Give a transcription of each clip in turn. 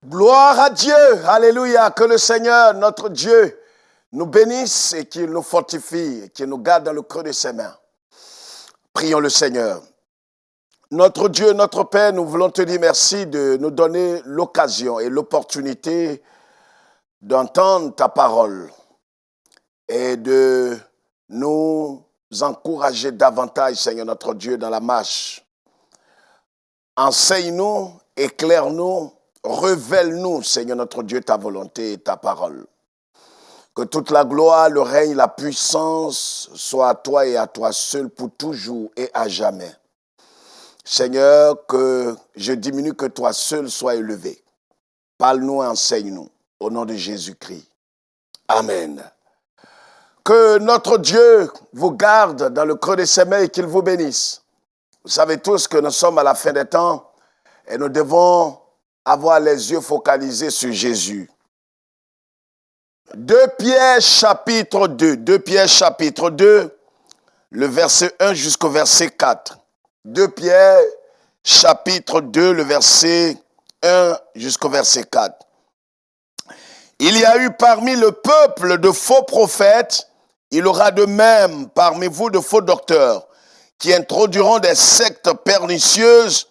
Gloire à Dieu, alléluia, que le Seigneur, notre Dieu, nous bénisse et qu'il nous fortifie, et qu'il nous garde dans le creux de ses mains. Prions le Seigneur. Notre Dieu, notre Père, nous voulons te dire merci de nous donner l'occasion et l'opportunité d'entendre ta parole et de nous encourager davantage, Seigneur notre Dieu, dans la marche. Enseigne-nous, éclaire-nous, révèle-nous, Seigneur notre Dieu, ta volonté et ta parole. Que toute la gloire, le règne, la puissance soit à toi et à toi seul pour toujours et à jamais. Seigneur, que je diminue, que toi seul sois élevé. Parle-nous et enseigne-nous. Au nom de Jésus-Christ. Amen. Que notre Dieu vous garde dans le creux de ses mains et qu'il vous bénisse. Vous savez tous que nous sommes à la fin des temps et nous devons avoir les yeux focalisés sur Jésus. 2 Pierre chapitre 2, 2 Pierre chapitre 2, le verset 1 jusqu'au verset 4. 2 Pierre chapitre 2, le verset 1 jusqu'au verset 4. Il y a eu parmi le peuple de faux prophètes, il aura de même parmi vous de faux docteurs, qui introduiront des sectes pernicieuses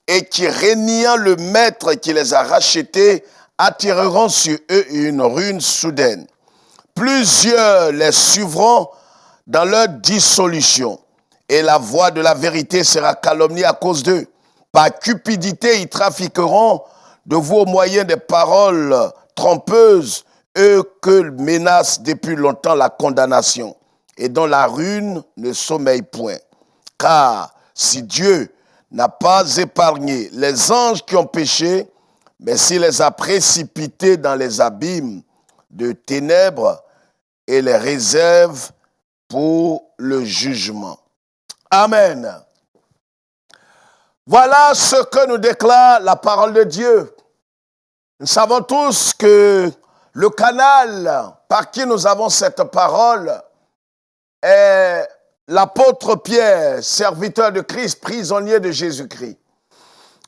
et qui, régnant le maître qui les a rachetés, attireront sur eux une ruine soudaine. Plusieurs les suivront dans leur dissolution, et la voix de la vérité sera calomniée à cause d'eux. Par cupidité, ils trafiqueront de vous au moyen des paroles trompeuses, eux que menace depuis longtemps la condamnation, et dont la ruine ne sommeille point. Car si Dieu n'a pas épargné les anges qui ont péché, mais s'il les a précipités dans les abîmes de ténèbres et les réserve pour le jugement. Amen. Voilà ce que nous déclare la parole de Dieu. Nous savons tous que le canal par qui nous avons cette parole est l'apôtre Pierre, serviteur de Christ, prisonnier de Jésus-Christ.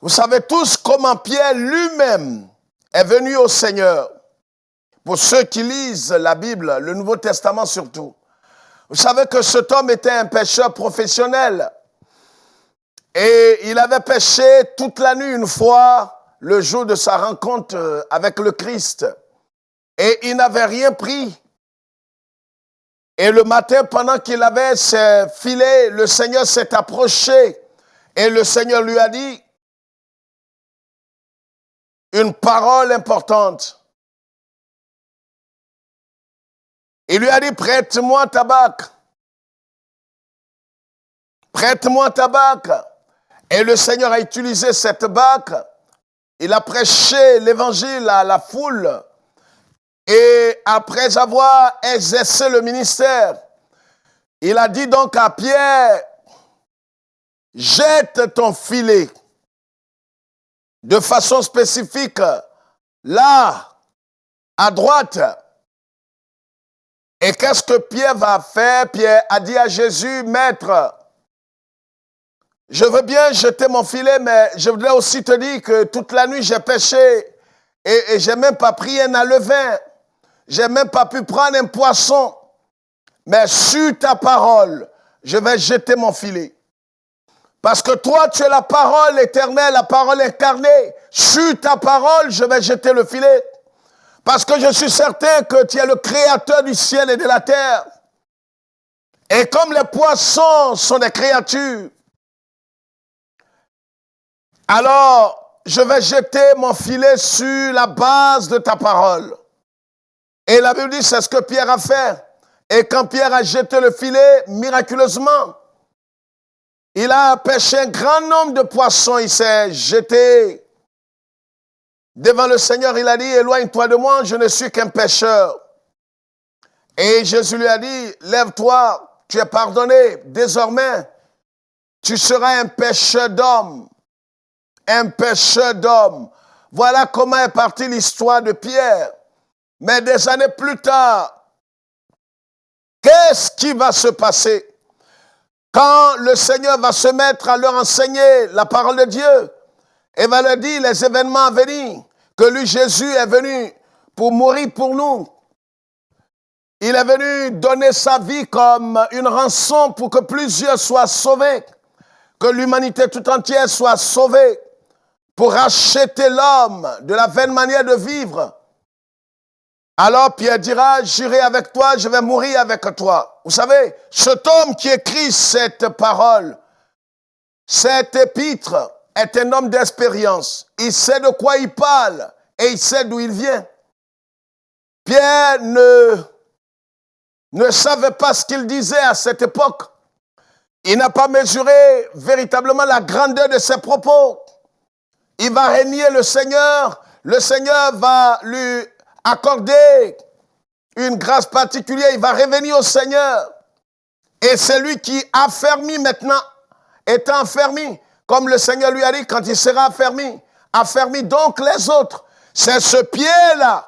Vous savez tous comment Pierre lui-même est venu au Seigneur. Pour ceux qui lisent la Bible, le Nouveau Testament surtout. Vous savez que cet homme était un pécheur professionnel. Et il avait péché toute la nuit une fois, le jour de sa rencontre avec le Christ. Et il n'avait rien pris. Et le matin, pendant qu'il avait ses filets, le Seigneur s'est approché. Et le Seigneur lui a dit une parole importante. Il lui a dit, prête-moi ta bague. Prête-moi ta bague. Et le Seigneur a utilisé cette bague. Il a prêché l'évangile à la foule. Et après avoir exercé le ministère, il a dit donc à Pierre, jette ton filet de façon spécifique, là, à droite. Et qu'est-ce que Pierre va faire? Pierre a dit à Jésus, Maître, je veux bien jeter mon filet, mais je voudrais aussi te dire que toute la nuit j'ai péché et j'ai même pas pris un levain. J'ai même pas pu prendre un poisson. Mais sur ta parole, je vais jeter mon filet. Parce que toi, tu es la parole éternelle, la parole incarnée. Sur ta parole, je vais jeter le filet. Parce que je suis certain que tu es le créateur du ciel et de la terre. Et comme les poissons sont des créatures, alors je vais jeter mon filet sur la base de ta parole. Et la Bible dit, c'est ce que Pierre a fait. Et quand Pierre a jeté le filet, miraculeusement, il a pêché un grand nombre de poissons. Il s'est jeté devant le Seigneur. Il a dit, éloigne-toi de moi, je ne suis qu'un pêcheur. Et Jésus lui a dit, lève-toi, tu es pardonné. Désormais, tu seras un pêcheur d'hommes. un pêcheur d'hommes. Voilà comment est partie l'histoire de Pierre. Mais des années plus tard, qu'est-ce qui va se passer quand le Seigneur va se mettre à leur enseigner la parole de Dieu et va leur dire les événements à venir, que lui, Jésus, est venu pour mourir pour nous. Il est venu donner sa vie comme une rançon pour que plusieurs soient sauvés, que l'humanité tout entière soit sauvée, pour racheter l'homme de la vaine manière de vivre. Alors Pierre dira, j'irai avec toi, je vais mourir avec toi. Vous savez, cet homme qui écrit cette parole, cet épître, est un homme d'expérience. Il sait de quoi il parle et il sait d'où il vient. Pierre ne savait pas ce qu'il disait à cette époque. Il n'a pas mesuré véritablement la grandeur de ses propos. Il va régner le Seigneur va lui accorder une grâce particulière, il va revenir au Seigneur. Et c'est lui qui affermit maintenant, étant affermi, comme le Seigneur lui a dit, quand il sera affermi donc les autres. C'est ce pied-là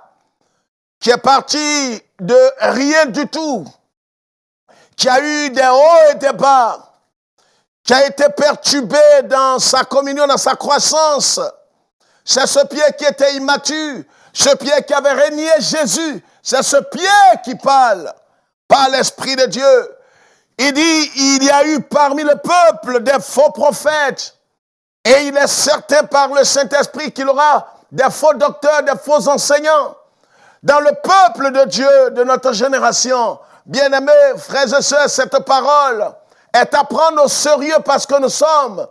qui est parti de rien du tout, qui a eu des hauts et des bas, qui a été perturbé dans sa communion, dans sa croissance. C'est ce pied qui était immature, ce pied qui avait régné Jésus. C'est ce pied qui parle par l'Esprit de Dieu. Il dit, il y a eu parmi le peuple des faux prophètes. Et il est certain par le Saint-Esprit qu'il aura des faux docteurs, des faux enseignants. Dans le peuple de Dieu, de notre génération, bien-aimés, frères et sœurs, cette parole est à prendre au sérieux parce que nous sommes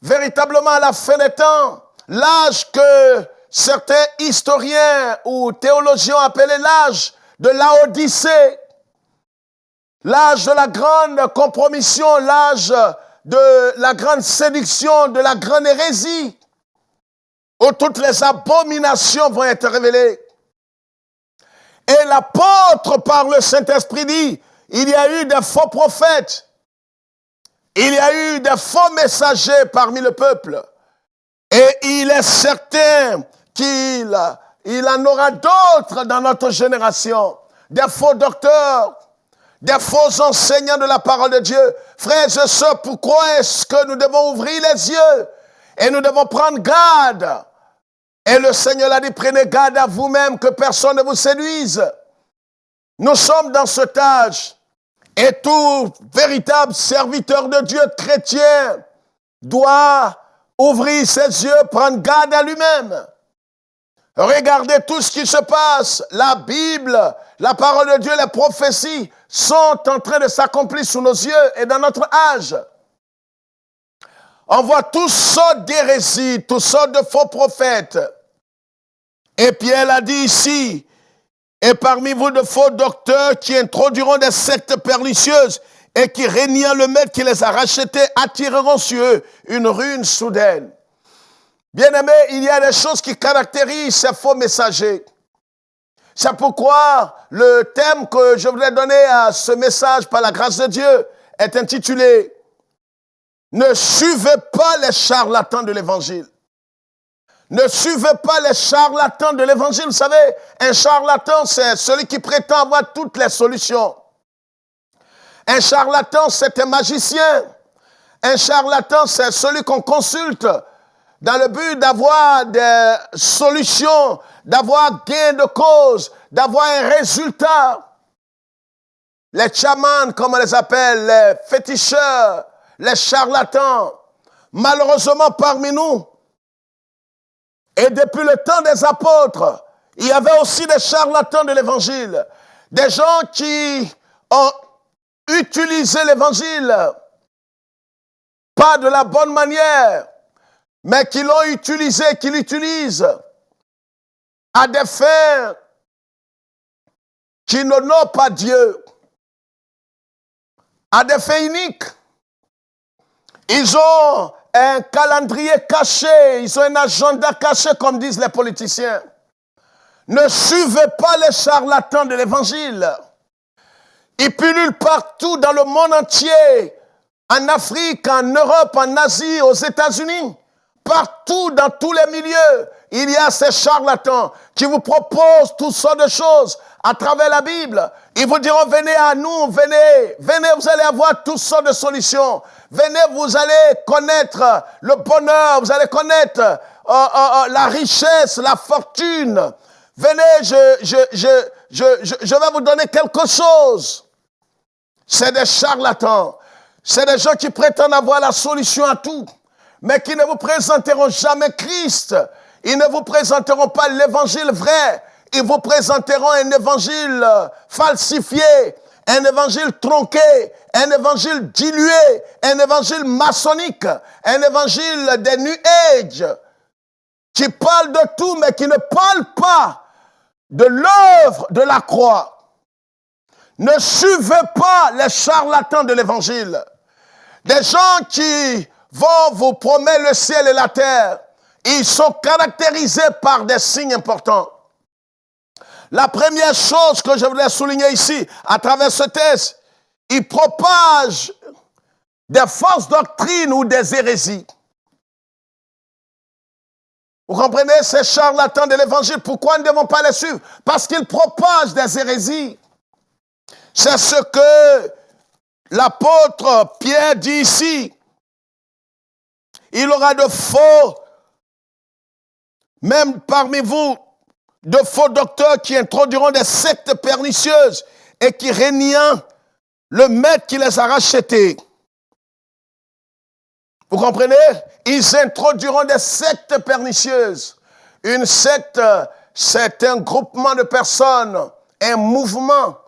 véritablement à la fin des temps. L'âge que certains historiens ou théologiens ont appelé l'âge de l'Odyssée, l'âge de la grande compromission, l'âge de la grande séduction, de la grande hérésie, où toutes les abominations vont être révélées. Et l'apôtre, par le Saint-Esprit, dit, il y a eu des faux prophètes, il y a eu des faux messagers parmi le peuple. Et il est certain qu'il en aura d'autres dans notre génération, des faux docteurs, des faux enseignants de la parole de Dieu. Frères et sœurs, pourquoi est-ce que nous devons ouvrir les yeux et nous devons prendre garde? Et le Seigneur a dit, prenez garde à vous-même que personne ne vous séduise. Nous sommes dans cet âge et tout véritable serviteur de Dieu chrétien doit ouvrir ses yeux, prendre garde à lui-même. Regardez tout ce qui se passe. La Bible, la parole de Dieu, les prophéties sont en train de s'accomplir sous nos yeux et dans notre âge. On voit toutes sortes d'hérésies, toutes sortes de faux prophètes. Et Pierre a dit ici, et parmi vous de faux docteurs qui introduiront des sectes pernicieuses et qui, régnant le maître qui les a rachetés, attireront sur eux une ruine soudaine. Bien-aimés, il y a des choses qui caractérisent ces faux messagers. C'est pourquoi le thème que je voudrais donner à ce message par la grâce de Dieu est intitulé « Ne suivez pas les charlatans de l'Évangile ». Ne suivez pas les charlatans de l'Évangile. Vous savez, un charlatan, c'est celui qui prétend avoir toutes les solutions. Un charlatan, c'est un magicien. Un charlatan, c'est celui qu'on consulte dans le but d'avoir des solutions, d'avoir gain de cause, d'avoir un résultat. Les chamans, comme on les appelle, les féticheurs, les charlatans, malheureusement parmi nous, et depuis le temps des apôtres, il y avait aussi des charlatans de l'Évangile, des gens qui ont utilisé l'Évangile pas de la bonne manière, mais qui l'ont utilisé, qui l'utilisent à des fins qui n'honorent pas Dieu, à des fins uniques. Ils ont un calendrier caché, ils ont un agenda caché, comme disent les politiciens. Ne suivez pas les charlatans de l'Évangile. Ils pullulent partout dans le monde entier, en Afrique, en Europe, en Asie, aux États-Unis. Partout, dans tous les milieux, il y a ces charlatans qui vous proposent toutes sortes de choses à travers la Bible. Ils vous diront, venez à nous, venez, vous allez avoir toutes sortes de solutions. Venez, vous allez connaître le bonheur, vous allez connaître la richesse, la fortune. Venez, je vais vous donner quelque chose. C'est des charlatans. C'est des gens qui prétendent avoir la solution à tout, mais qui ne vous présenteront jamais Christ. Ils ne vous présenteront pas l'évangile vrai. Ils vous présenteront un évangile falsifié, un évangile tronqué, un évangile dilué, un évangile maçonnique, un évangile des New Age, qui parle de tout, mais qui ne parle pas de l'œuvre de la croix. Ne suivez pas les charlatans de l'évangile. Des gens qui vont vous promettre le ciel et la terre. Ils sont caractérisés par des signes importants. La première chose que je voulais souligner ici, à travers ce texte, ils propagent des fausses doctrines ou des hérésies. Vous comprenez, ces charlatans de l'évangile, pourquoi nous ne devons pas les suivre? Parce qu'ils propagent des hérésies. C'est ce que l'apôtre Pierre dit ici. Il aura de faux, même parmi vous, de faux docteurs qui introduiront des sectes pernicieuses et qui régnant le maître qui les a rachetés. Vous comprenez? Ils introduiront des sectes pernicieuses. Une secte, c'est un groupement de personnes, un mouvement.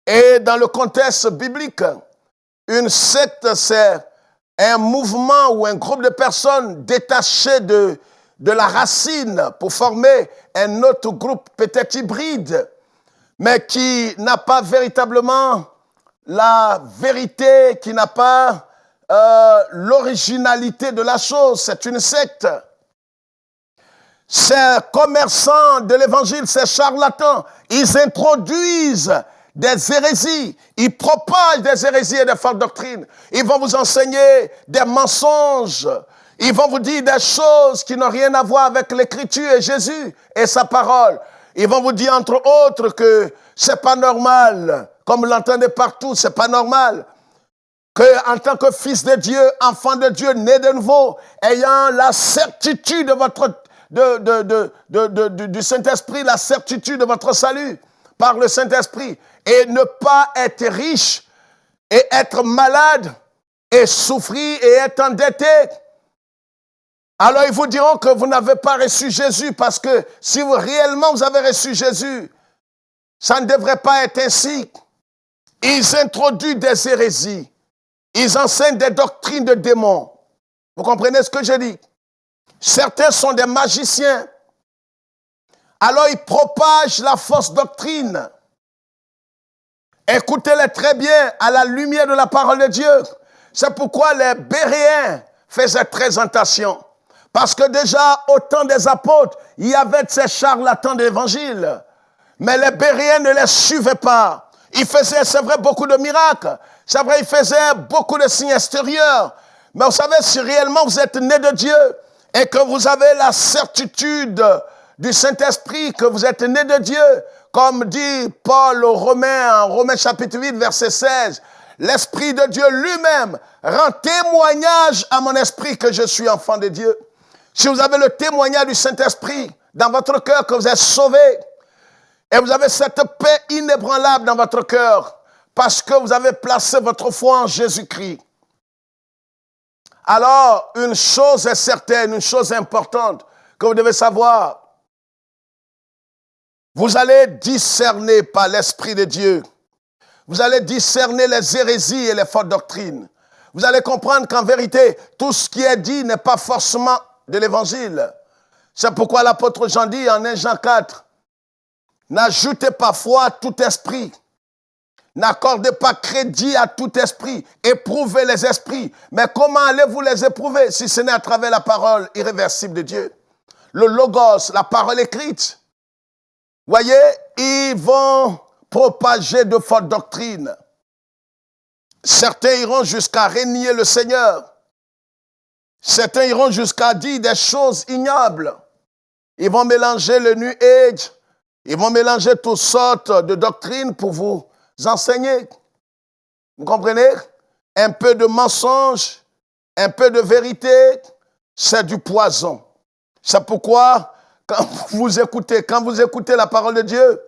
Et dans le contexte biblique, une secte, c'est un mouvement ou un groupe de personnes détachées de la racine pour former un autre groupe peut-être hybride, mais qui n'a pas véritablement la vérité, qui n'a pas l'originalité de la chose. C'est une secte. Ces commerçants de l'évangile, ces charlatans, ils introduisent des hérésies, ils propagent des hérésies et des fausses doctrines. Ils vont vous enseigner des mensonges. Ils vont vous dire des choses qui n'ont rien à voir avec l'Écriture et Jésus et sa parole. Ils vont vous dire, entre autres, que c'est pas normal. Comme vous l'entendez partout, c'est pas normal que, en tant que fils de Dieu, enfant de Dieu, né de nouveau, ayant la certitude de votre, du Saint-Esprit, la certitude de votre salut par le Saint-Esprit, et ne pas être riche et être malade et souffrir et être endetté. Alors ils vous diront que vous n'avez pas reçu Jésus, parce que si réellement vous avez reçu Jésus, ça ne devrait pas être ainsi. Ils introduisent des hérésies. Ils enseignent des doctrines de démons. Vous comprenez ce que je dis? Certains sont des magiciens. Alors ils propagent la fausse doctrine. Écoutez-les très bien à la lumière de la parole de Dieu. C'est pourquoi les Béréens faisaient présentation. Parce que déjà, au temps des apôtres, il y avait ces charlatans de l'évangile. Mais les Béréens ne les suivaient pas. Ils faisaient, c'est vrai, beaucoup de miracles. C'est vrai, ils faisaient beaucoup de signes extérieurs. Mais vous savez, si réellement vous êtes né de Dieu et que vous avez la certitude du Saint-Esprit, que vous êtes né de Dieu, comme dit Paul aux Romains, en Romains chapitre 8, verset 16, l'Esprit de Dieu lui-même rend témoignage à mon esprit que je suis enfant de Dieu. Si vous avez le témoignage du Saint-Esprit dans votre cœur que vous êtes sauvé, et vous avez cette paix inébranlable dans votre cœur, parce que vous avez placé votre foi en Jésus-Christ. Alors, une chose est certaine, une chose importante que vous devez savoir. Vous allez discerner par l'Esprit de Dieu. Vous allez discerner les hérésies et les fausses doctrines. Vous allez comprendre qu'en vérité, tout ce qui est dit n'est pas forcément de l'Évangile. C'est pourquoi l'apôtre Jean dit en 1 Jean 4, n'ajoutez pas foi à tout esprit. N'accordez pas crédit à tout esprit. Éprouvez les esprits. Mais comment allez-vous les éprouver si ce n'est à travers la parole irréversible de Dieu? Le logos, la parole écrite. Voyez, ils vont propager de fausses doctrines. Certains iront jusqu'à renier le Seigneur. Certains iront jusqu'à dire des choses ignobles. Ils vont mélanger le New Age, ils vont mélanger toutes sortes de doctrines pour vous enseigner. Vous comprenez? Un peu de mensonge, un peu de vérité, c'est du poison. C'est pourquoi, quand vous écoutez la parole de Dieu,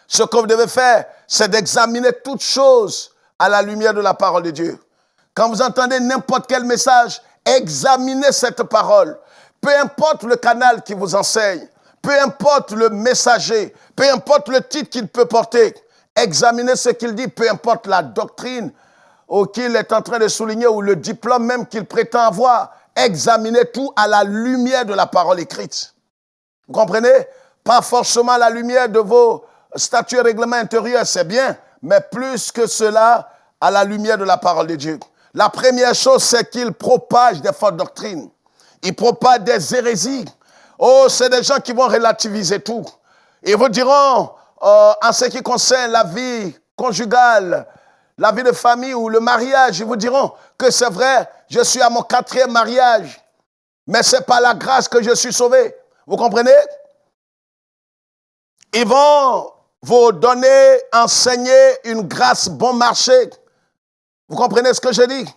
ce que vous devez faire, c'est d'examiner toutes choses à la lumière de la parole de Dieu. Quand vous entendez n'importe quel message, examinez cette parole. Peu importe le canal qui vous enseigne, peu importe le messager, peu importe le titre qu'il peut porter, examinez ce qu'il dit, peu importe la doctrine qu'il est en train de souligner ou le diplôme même qu'il prétend avoir. Examinez tout à la lumière de la parole écrite. Vous comprenez? Pas forcément à la lumière de vos statuts et règlements intérieurs, c'est bien, mais plus que cela, à la lumière de la parole de Dieu. La première chose, c'est qu'il propage des fausses doctrines. Il propage des hérésies. Oh, c'est des gens qui vont relativiser tout. Ils vous diront, en ce qui concerne la vie conjugale, la vie de famille ou le mariage, ils vous diront que c'est vrai, je suis à mon 4e mariage, mais c'est par la grâce que je suis sauvé. Vous comprenez? Ils vont vous donner, enseigner une grâce bon marché. Vous comprenez ce que je dis?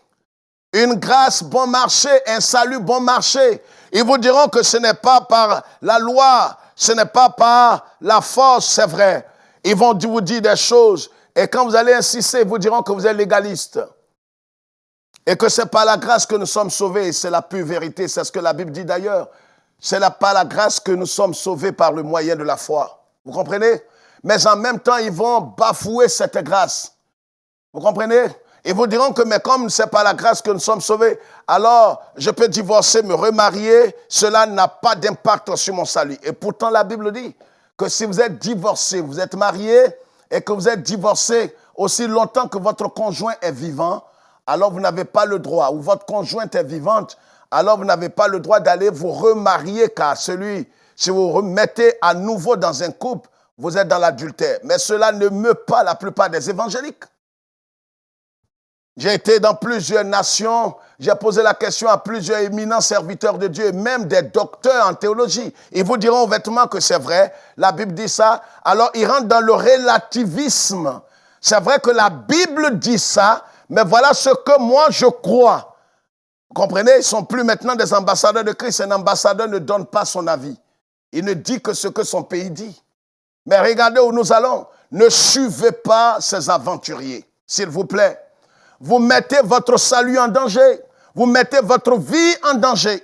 Une grâce bon marché, un salut bon marché. Ils vous diront que ce n'est pas par la loi, ce n'est pas par la force, c'est vrai. Ils vont vous dire des choses. Et quand vous allez insister, ils vous diront que vous êtes légaliste. Et que c'est par la grâce que nous sommes sauvés. C'est la pure vérité, c'est ce que la Bible dit d'ailleurs. C'est par la grâce que nous sommes sauvés par le moyen de la foi. Vous comprenez? Mais en même temps, ils vont bafouer cette grâce. Vous comprenez? Ils vous diront que, mais comme c'est par la grâce que nous sommes sauvés, alors je peux divorcer, me remarier, cela n'a pas d'impact sur mon salut. Et pourtant, la Bible dit que si vous êtes divorcé, vous êtes marié et que vous êtes divorcé aussi longtemps que votre conjoint est vivant, alors vous n'avez pas le droit, ou votre conjointe est vivante, alors vous n'avez pas le droit d'aller vous remarier, car si vous remettez à nouveau dans un couple, vous êtes dans l'adultère. Mais cela ne meut pas la plupart des évangéliques. J'ai été dans plusieurs nations, j'ai posé la question à plusieurs éminents serviteurs de Dieu, même des docteurs en théologie. Ils vous diront vêtement que c'est vrai, la Bible dit ça. Alors ils rentrent dans le relativisme. C'est vrai que la Bible dit ça, mais voilà ce que moi je crois. Vous comprenez? Ils ne sont plus maintenant des ambassadeurs de Christ. Un ambassadeur ne donne pas son avis. Il ne dit que ce que son pays dit. Mais regardez où nous allons. Ne suivez pas ces aventuriers, s'il vous plaît. Vous mettez votre salut en danger. Vous mettez votre vie en danger.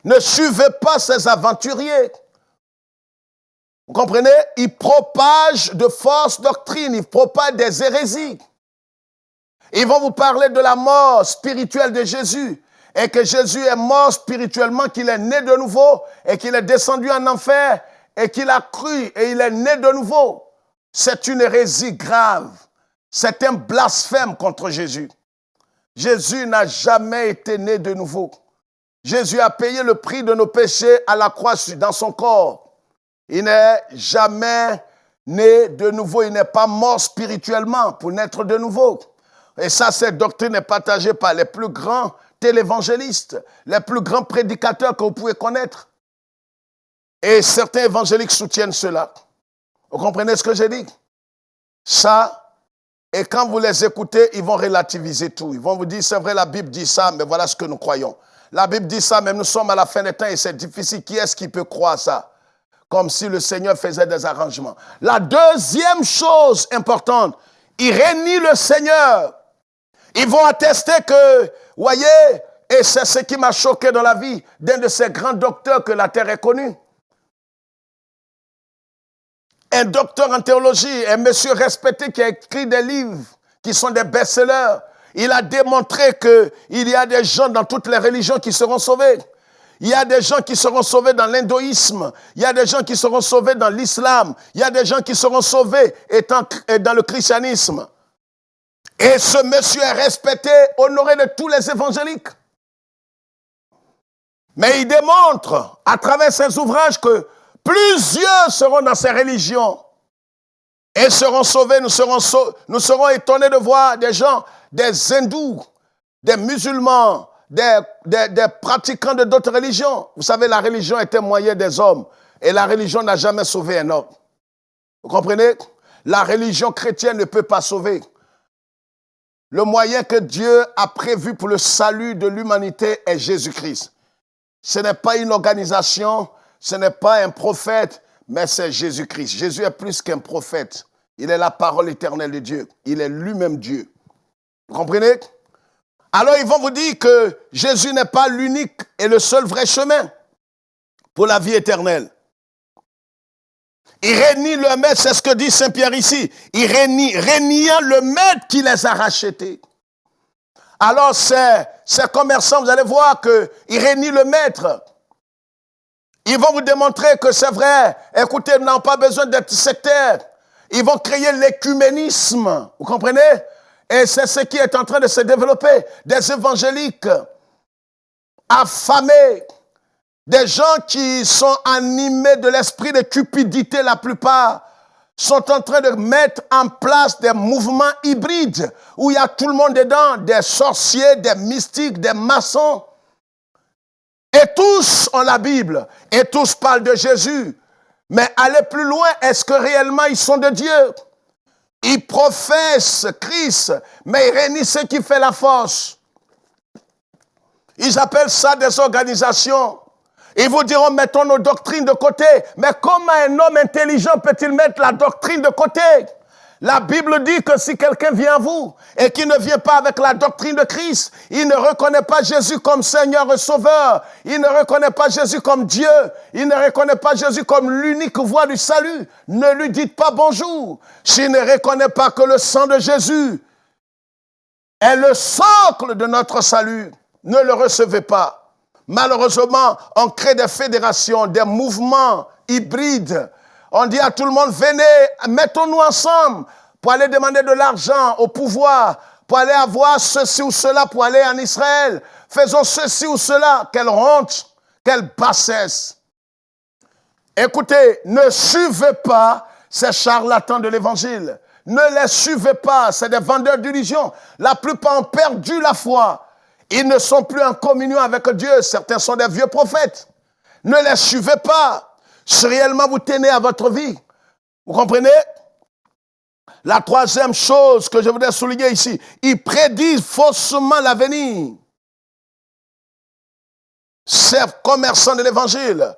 Ne suivez pas ces aventuriers. Vous comprenez? Ils propagent de fausses doctrines. Ils propagent des hérésies. Ils vont vous parler de la mort spirituelle de Jésus. Et que Jésus est mort spirituellement, qu'il est né de nouveau. Et qu'il est descendu en enfer. Et qu'il a cru. Et il est né de nouveau. C'est une hérésie grave. C'est un blasphème contre Jésus. Jésus n'a jamais été né de nouveau. Jésus a payé le prix de nos péchés à la croix dans son corps. Il n'est jamais né de nouveau. Il n'est pas mort spirituellement pour naître de nouveau. Et ça, cette doctrine est partagée par les plus grands télévangélistes, les plus grands prédicateurs que vous pouvez connaître. Et certains évangéliques soutiennent cela. Vous comprenez ce que j'ai dit? Ça. Et quand vous les écoutez, ils vont relativiser tout. Ils vont vous dire, c'est vrai, la Bible dit ça, mais voilà ce que nous croyons. La Bible dit ça, mais nous sommes à la fin des temps et c'est difficile. Qui est-ce qui peut croire ça? Comme si le Seigneur faisait des arrangements. La deuxième chose importante, ils renient le Seigneur. Ils vont attester que, voyez, et c'est ce qui m'a choqué dans la vie d'un de ces grands docteurs que la terre ait connu. Un docteur en théologie, un monsieur respecté qui a écrit des livres qui sont des best-sellers. Il a démontré qu'il y a des gens dans toutes les religions qui seront sauvés. Il y a des gens qui seront sauvés dans l'hindouisme. Il y a des gens qui seront sauvés dans l'islam. Il y a des gens qui seront sauvés dans le christianisme. Et ce monsieur est respecté, honoré de tous les évangéliques. Mais il démontre à travers ses ouvrages que plusieurs seront dans ces religions et seront sauvés. Nous serons étonnés de voir des gens, des hindous, des musulmans, des pratiquants de d'autres religions. Vous savez, la religion est un moyen des hommes et la religion n'a jamais sauvé un homme. Vous comprenez? La religion chrétienne ne peut pas sauver. Le moyen que Dieu a prévu pour le salut de l'humanité est Jésus-Christ. Ce n'est pas une organisation, ce n'est pas un prophète, mais c'est Jésus-Christ. Jésus est plus qu'un prophète. Il est la parole éternelle de Dieu. Il est lui-même Dieu. Vous comprenez? Alors ils vont vous dire que Jésus n'est pas l'unique et le seul vrai chemin pour la vie éternelle. Ils renie le maître, c'est ce que dit Saint Pierre ici. Ils reniant le maître qui les a rachetés. Alors ces commerçants, vous allez voir qu'ils renient le maître. Ils vont vous démontrer que c'est vrai. Écoutez, ils n'ont pas besoin d'être sectaires. Ils vont créer l'écuménisme. Vous comprenez? Et c'est ce qui est en train de se développer. Des évangéliques affamés. Des gens qui sont animés de l'esprit de cupidité, la plupart, sont en train de mettre en place des mouvements hybrides où il y a tout le monde dedans, des sorciers, des mystiques, des maçons. Et tous ont la Bible, et tous parlent de Jésus. Mais aller plus loin, est-ce que réellement ils sont de Dieu? Ils professent Christ, mais ils renient ce qui fait la force. Ils appellent ça des organisations. Ils vous diront, mettons nos doctrines de côté. Mais comment un homme intelligent peut-il mettre la doctrine de côté? La Bible dit que si quelqu'un vient à vous et qui ne vient pas avec la doctrine de Christ, il ne reconnaît pas Jésus comme Seigneur et Sauveur. Il ne reconnaît pas Jésus comme Dieu. Il ne reconnaît pas Jésus comme l'unique voie du salut. Ne lui dites pas bonjour. S'il ne reconnaît pas que le sang de Jésus est le socle de notre salut, ne le recevez pas. Malheureusement, on crée des fédérations, des mouvements hybrides. On dit à tout le monde, venez, mettons-nous ensemble pour aller demander de l'argent au pouvoir, pour aller avoir ceci ou cela, pour aller en Israël. Faisons ceci ou cela. Quelle honte, quelle bassesse. Écoutez, ne suivez pas ces charlatans de l'évangile. Ne les suivez pas, c'est des vendeurs d'illusions. La plupart ont perdu la foi. Ils ne sont plus en communion avec Dieu. Certains sont des vieux prophètes. Ne les suivez pas. Si réellement vous tenez à votre vie. Vous comprenez? La troisième chose que je voudrais souligner ici, ils prédisent faussement l'avenir. Ces commerçants de l'évangile,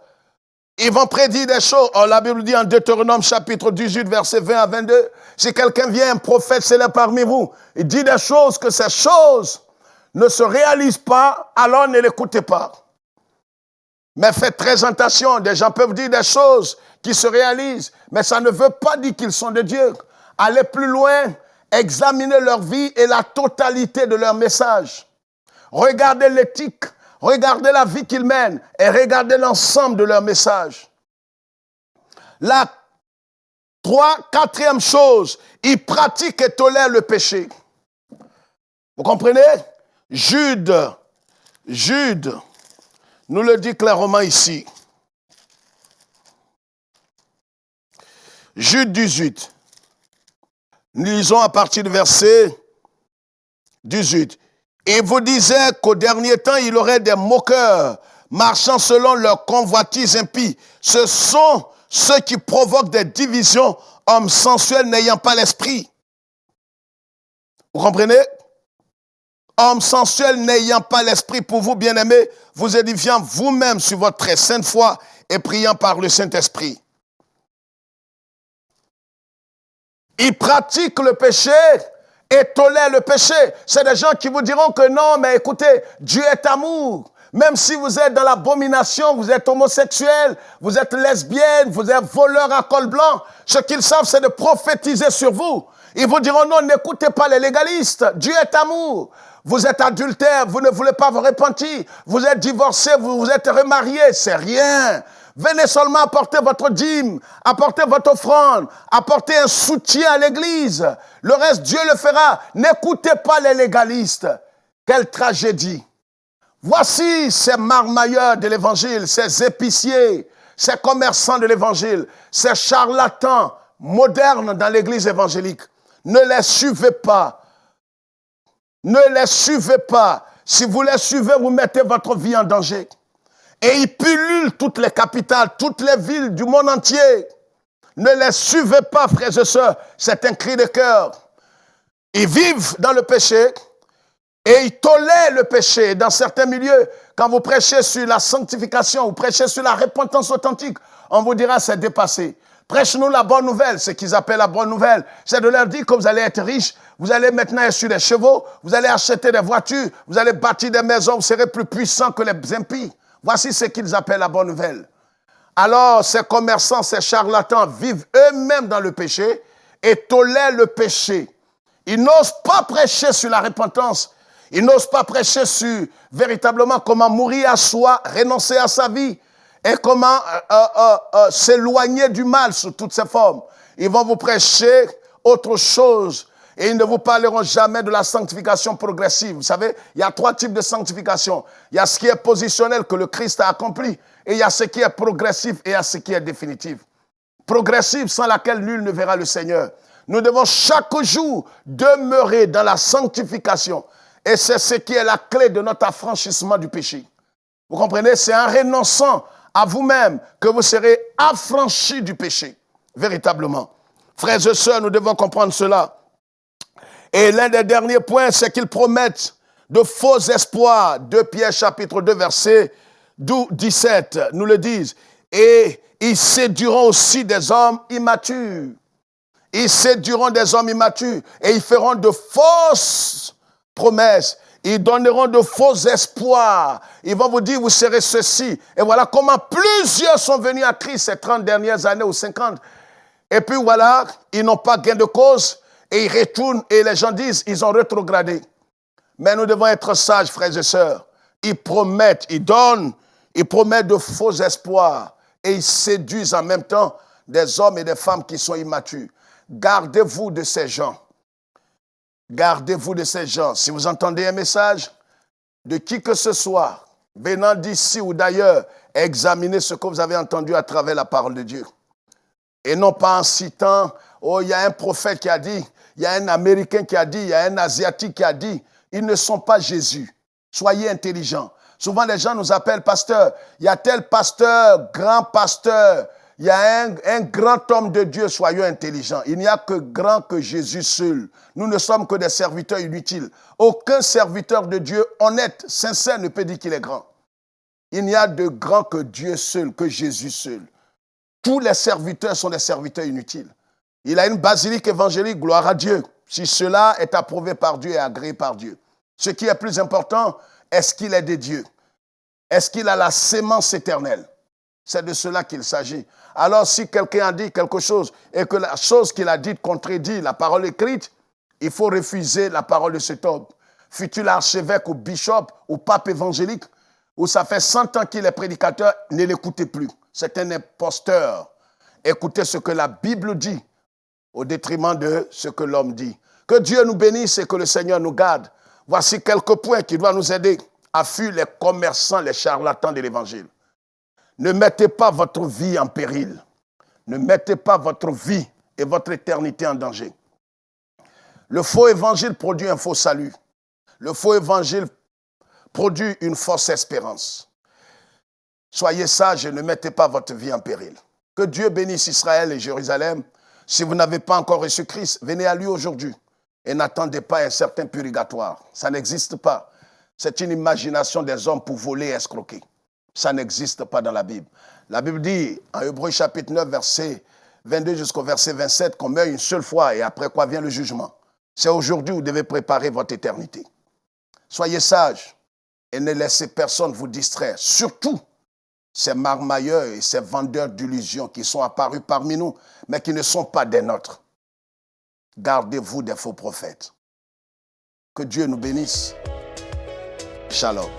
ils vont prédire des choses. Oh, la Bible dit en Deutéronome chapitre 18, versets 20 à 22, si quelqu'un vient, un prophète célèbre parmi vous, il dit des choses que ces choses ne se réalisent pas, alors ne l'écoutez pas. Mais faites très attention, des gens peuvent dire des choses qui se réalisent, mais ça ne veut pas dire qu'ils sont de Dieu. Allez plus loin, examinez leur vie et la totalité de leur message. Regardez l'éthique, regardez la vie qu'ils mènent et regardez l'ensemble de leur message. La quatrième chose, ils pratiquent et tolèrent le péché. Vous comprenez? Jude nous le dit clairement ici. Jude 18. Nous lisons à partir du verset 18. Et vous disait qu'au dernier temps, il y aurait des moqueurs marchant selon leur convoitise impie. Ce sont ceux qui provoquent des divisions, hommes sensuels n'ayant pas l'esprit. Vous comprenez? Hommes sensuels n'ayant pas l'esprit pour vous, bien-aimés, vous édifiant vous-même sur votre très sainte foi et priant par le Saint-Esprit. Ils pratiquent le péché et tolèrent le péché. C'est des gens qui vous diront que non, mais écoutez, Dieu est amour. Même si vous êtes dans l'abomination, vous êtes homosexuel, vous êtes lesbienne, vous êtes voleur à col blanc, ce qu'ils savent, c'est de prophétiser sur vous. Ils vous diront non, n'écoutez pas les légalistes. Dieu est amour. Vous êtes adultère, vous ne voulez pas vous repentir. Vous êtes divorcé, vous vous êtes remarié, c'est rien. Venez seulement apporter votre dîme, apporter votre offrande, apporter un soutien à l'église. Le reste, Dieu le fera. N'écoutez pas les légalistes. Quelle tragédie. Voici ces marmailleurs de l'évangile, ces épiciers, ces commerçants de l'évangile, ces charlatans modernes dans l'église évangélique. Ne les suivez pas. Ne les suivez pas. Si vous les suivez, vous mettez votre vie en danger. Et ils pullulent toutes les capitales, toutes les villes du monde entier. Ne les suivez pas, frères et sœurs. C'est un cri de cœur. Ils vivent dans le péché et ils tolèrent le péché. Dans certains milieux, quand vous prêchez sur la sanctification, vous prêchez sur la repentance authentique, on vous dira c'est dépassé. Prêche-nous la bonne nouvelle, ce qu'ils appellent la bonne nouvelle. C'est de leur dire que vous allez être riche, vous allez maintenant être sur des chevaux, vous allez acheter des voitures, vous allez bâtir des maisons, vous serez plus puissants que les impies. Voici ce qu'ils appellent la bonne nouvelle. Alors, ces commerçants, ces charlatans vivent eux-mêmes dans le péché et tolèrent le péché. Ils n'osent pas prêcher sur la repentance. Ils n'osent pas prêcher sur véritablement comment mourir à soi, renoncer à sa vie et comment s'éloigner du mal sous toutes ses formes. Ils vont vous prêcher autre chose et ils ne vous parleront jamais de la sanctification progressive. Vous savez, il y a 3 types de sanctification. Il y a ce qui est positionnel que le Christ a accompli et il y a ce qui est progressif et il y a ce qui est définitif. Progressive sans laquelle nul ne verra le Seigneur. Nous devons chaque jour demeurer dans la sanctification. Et c'est ce qui est la clé de notre affranchissement du péché. Vous comprenez? C'est en renonçant à vous-même que vous serez affranchis du péché. Véritablement. Frères et sœurs, nous devons comprendre cela. Et l'un des derniers points, c'est qu'ils promettent de faux espoirs. 2 Pierre chapitre 2, verset 17, nous le disent. Et ils séduiront aussi des hommes immatures. Ils séduiront des hommes immatures et ils feront de fausses promesses. Ils donneront de faux espoirs. Ils vont vous dire, vous serez ceci. Et voilà comment plusieurs sont venus à Christ ces 30 dernières années ou 50. Et puis voilà, ils n'ont pas gain de cause et ils retournent et les gens disent, ils ont rétrogradé. Mais nous devons être sages, frères et sœurs. Ils promettent, ils donnent, ils promettent de faux espoirs et ils séduisent en même temps des hommes et des femmes qui sont immatures. Gardez-vous de ces gens. Gardez-vous de ces gens. Si vous entendez un message de qui que ce soit, venant d'ici ou d'ailleurs, examinez ce que vous avez entendu à travers la parole de Dieu. Et non pas en citant, oh, il y a un prophète qui a dit, il y a un Américain qui a dit, il y a un Asiatique qui a dit. Ils ne sont pas Jésus. Soyez intelligents. Souvent, les gens nous appellent pasteur. Il y a tel pasteur, grand pasteur. Il y a un grand homme de Dieu, soyons intelligents. Il n'y a que grand que Jésus seul. Nous ne sommes que des serviteurs inutiles. Aucun serviteur de Dieu honnête, sincère ne peut dire qu'il est grand. Il n'y a de grand que Dieu seul, que Jésus seul. Tous les serviteurs sont des serviteurs inutiles. Il a une basilique évangélique, gloire à Dieu. Si cela est approuvé par Dieu et agréé par Dieu. Ce qui est plus important, est-ce qu'il est de Dieu? Est-ce qu'il a la sémence éternelle? C'est de cela qu'il s'agit. Alors, si quelqu'un a dit quelque chose et que la chose qu'il a dite contredit la parole écrite, il faut refuser la parole de cet homme. Fût-il archevêque ou bishop ou pape évangélique, où ça fait 100 ans qu'il est prédicateur, ne l'écoutez plus. C'est un imposteur. Écoutez ce que la Bible dit au détriment de ce que l'homme dit. Que Dieu nous bénisse et que le Seigneur nous garde. Voici quelques points qui doivent nous aider à fuir les commerçants, les charlatans de l'évangile. Ne mettez pas votre vie en péril. Ne mettez pas votre vie et votre éternité en danger. Le faux évangile produit un faux salut. Le faux évangile produit une fausse espérance. Soyez sages et ne mettez pas votre vie en péril. Que Dieu bénisse Israël et Jérusalem. Si vous n'avez pas encore reçu Christ, venez à lui aujourd'hui et n'attendez pas un certain purgatoire. Ça n'existe pas. C'est une imagination des hommes pour voler et escroquer. Ça n'existe pas dans la Bible. La Bible dit, en Hébreux chapitre 9, verset 22 jusqu'au verset 27, qu'on meurt une seule fois et après quoi vient le jugement. C'est aujourd'hui que vous devez préparer votre éternité. Soyez sages et ne laissez personne vous distraire. Surtout ces marmailleurs et ces vendeurs d'illusions qui sont apparus parmi nous, mais qui ne sont pas des nôtres. Gardez-vous des faux prophètes. Que Dieu nous bénisse. Shalom.